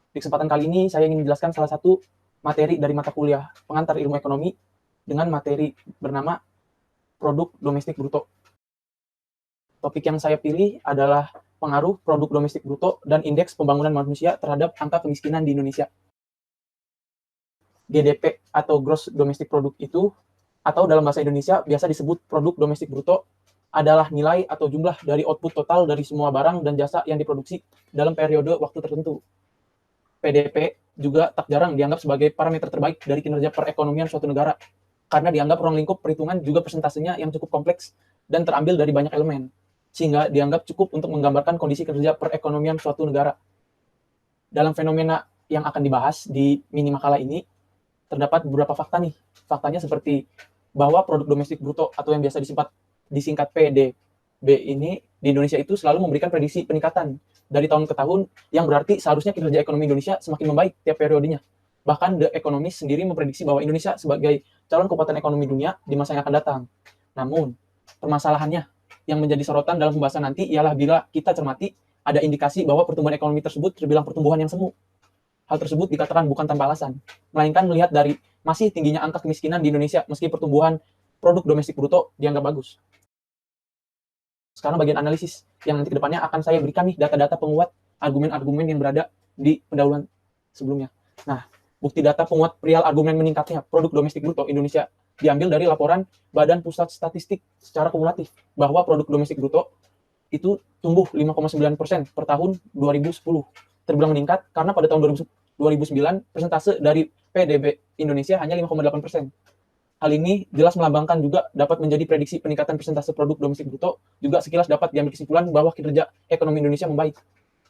Di kesempatan kali ini saya ingin menjelaskan salah satu materi dari mata kuliah pengantar ilmu ekonomi dengan materi bernama produk domestik bruto. Topik yang saya pilih adalah pengaruh produk domestik bruto dan indeks pembangunan manusia terhadap angka kemiskinan di Indonesia. GDP atau Gross Domestic Product itu, atau dalam bahasa Indonesia biasa disebut produk domestik bruto, adalah nilai atau jumlah dari output total dari semua barang dan jasa yang diproduksi dalam periode waktu tertentu. PDP juga tak jarang dianggap sebagai parameter terbaik dari kinerja perekonomian suatu negara, karena dianggap ruang lingkup perhitungan juga persentasenya yang cukup kompleks dan terambil dari banyak elemen, sehingga dianggap cukup untuk menggambarkan kondisi kinerja perekonomian suatu negara. Dalam fenomena yang akan dibahas di mini makalah ini, terdapat beberapa fakta nih. Faktanya seperti bahwa produk domestik bruto atau yang biasa disingkat PDB ini di Indonesia itu selalu memberikan prediksi peningkatan dari tahun ke tahun, yang berarti seharusnya kinerja ekonomi Indonesia semakin membaik tiap periodenya. Bahkan The Economist sendiri memprediksi bahwa Indonesia sebagai calon kekuatan ekonomi dunia di masa yang akan datang. Namun, permasalahannya yang menjadi sorotan dalam pembahasan nanti ialah bila kita cermati ada indikasi bahwa pertumbuhan ekonomi tersebut terbilang pertumbuhan yang semu. Hal tersebut dikatakan bukan tanpa alasan, melainkan melihat dari masih tingginya angka kemiskinan di Indonesia meski pertumbuhan produk domestik bruto dianggap bagus. Sekarang bagian analisis, yang nanti ke depannya akan saya berikan nih data-data penguat argumen-argumen yang berada di pendahuluan sebelumnya. Nah, bukti data penguat perihal argumen meningkatnya produk domestik bruto Indonesia diambil dari laporan Badan Pusat Statistik secara kumulatif bahwa produk domestik bruto itu tumbuh 5,9% per tahun 2010. Terbilang meningkat karena pada tahun 2009 persentase dari PDB Indonesia hanya 5,8%. Hal ini jelas melambangkan juga dapat menjadi prediksi peningkatan persentase produk domestik bruto, juga sekilas dapat diambil kesimpulan bahwa kinerja ekonomi Indonesia membaik.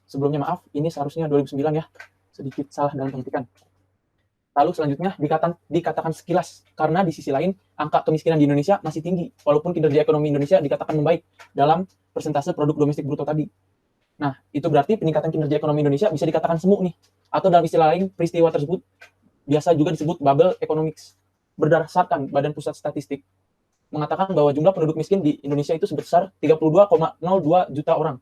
Sebelumnya maaf, ini seharusnya 2009 ya, sedikit salah dalam pengetikan. Lalu selanjutnya dikatakan sekilas, karena di sisi lain angka kemiskinan di Indonesia masih tinggi, walaupun kinerja ekonomi Indonesia dikatakan membaik dalam persentase produk domestik bruto tadi. Nah, itu berarti peningkatan kinerja ekonomi Indonesia bisa dikatakan semu nih, atau dalam istilah lain peristiwa tersebut biasa juga disebut bubble economics. Berdasarkan Badan Pusat Statistik mengatakan bahwa jumlah penduduk miskin di Indonesia itu sebesar 32,02 juta orang.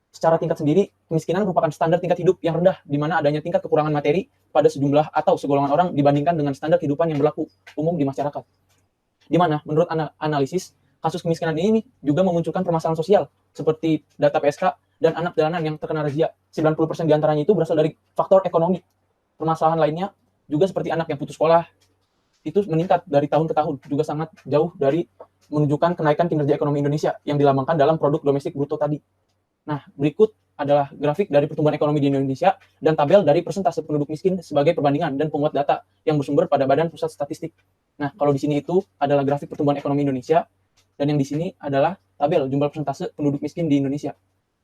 Secara tingkat sendiri, kemiskinan merupakan standar tingkat hidup yang rendah, di mana adanya tingkat kekurangan materi pada sejumlah atau segolongan orang dibandingkan dengan standar kehidupan yang berlaku umum di masyarakat. Di mana, menurut analisis, kasus kemiskinan ini juga memunculkan permasalahan sosial, seperti data PSK dan anak jalanan yang terkena razia. 90% diantaranya itu berasal dari faktor ekonomi. Permasalahan lainnya juga seperti anak yang putus sekolah, itu meningkat dari tahun ke tahun, juga sangat jauh dari menunjukkan kenaikan kinerja ekonomi Indonesia yang dilambangkan dalam produk domestik bruto tadi. Nah, berikut adalah grafik dari pertumbuhan ekonomi di Indonesia dan tabel dari persentase penduduk miskin sebagai perbandingan dan penguat data yang bersumber pada Badan Pusat Statistik. Nah, kalau di sini itu adalah grafik pertumbuhan ekonomi Indonesia, dan yang di sini adalah tabel jumlah persentase penduduk miskin di Indonesia.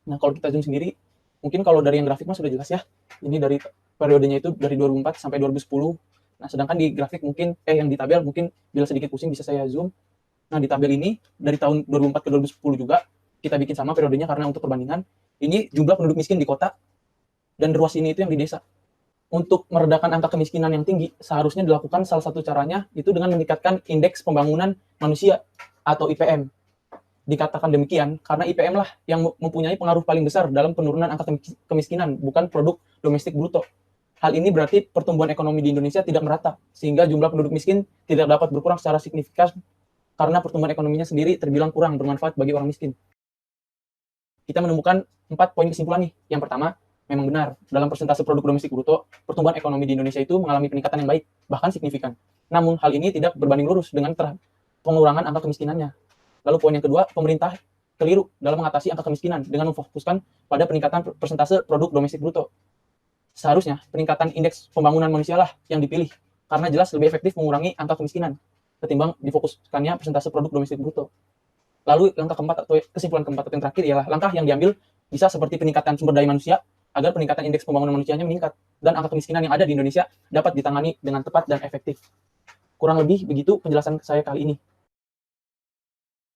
Nah, kalau kita zoom sendiri, mungkin kalau dari yang grafik mah sudah jelas ya. Ini dari periodenya itu dari 2004 sampai 2010. Nah, sedangkan di grafik mungkin, yang di tabel mungkin bila sedikit pusing bisa saya zoom. Nah, di tabel ini dari tahun 2004 ke 2010 juga kita bikin sama periodenya karena untuk perbandingan. Ini jumlah penduduk miskin di kota, dan ruas ini itu yang di desa. Untuk meredakan angka kemiskinan yang tinggi, seharusnya dilakukan salah satu caranya itu dengan meningkatkan indeks pembangunan manusia atau IPM. Dikatakan demikian karena IPM lah yang mempunyai pengaruh paling besar dalam penurunan angka kemiskinan, bukan produk domestik bruto. Hal ini berarti pertumbuhan ekonomi di Indonesia tidak merata, sehingga jumlah penduduk miskin tidak dapat berkurang secara signifikan karena pertumbuhan ekonominya sendiri terbilang kurang bermanfaat bagi orang miskin. Kita menemukan 4 poin kesimpulan nih. Yang pertama, memang benar, dalam persentase produk domestik bruto, pertumbuhan ekonomi di Indonesia itu mengalami peningkatan yang baik, bahkan signifikan. Namun, hal ini tidak berbanding lurus dengan pengurangan angka kemiskinannya. Lalu poin yang kedua, pemerintah keliru dalam mengatasi angka kemiskinan dengan memfokuskan pada peningkatan persentase produk domestik bruto. Seharusnya peningkatan indeks pembangunan manusia lah yang dipilih, karena jelas lebih efektif mengurangi angka kemiskinan ketimbang difokuskannya persentase produk domestik bruto. Lalu langkah keempat atau kesimpulan keempat atau yang terakhir ialah langkah yang diambil bisa seperti peningkatan sumber daya manusia agar peningkatan indeks pembangunan manusianya meningkat dan angka kemiskinan yang ada di Indonesia dapat ditangani dengan tepat dan efektif. Kurang lebih begitu penjelasan saya kali ini.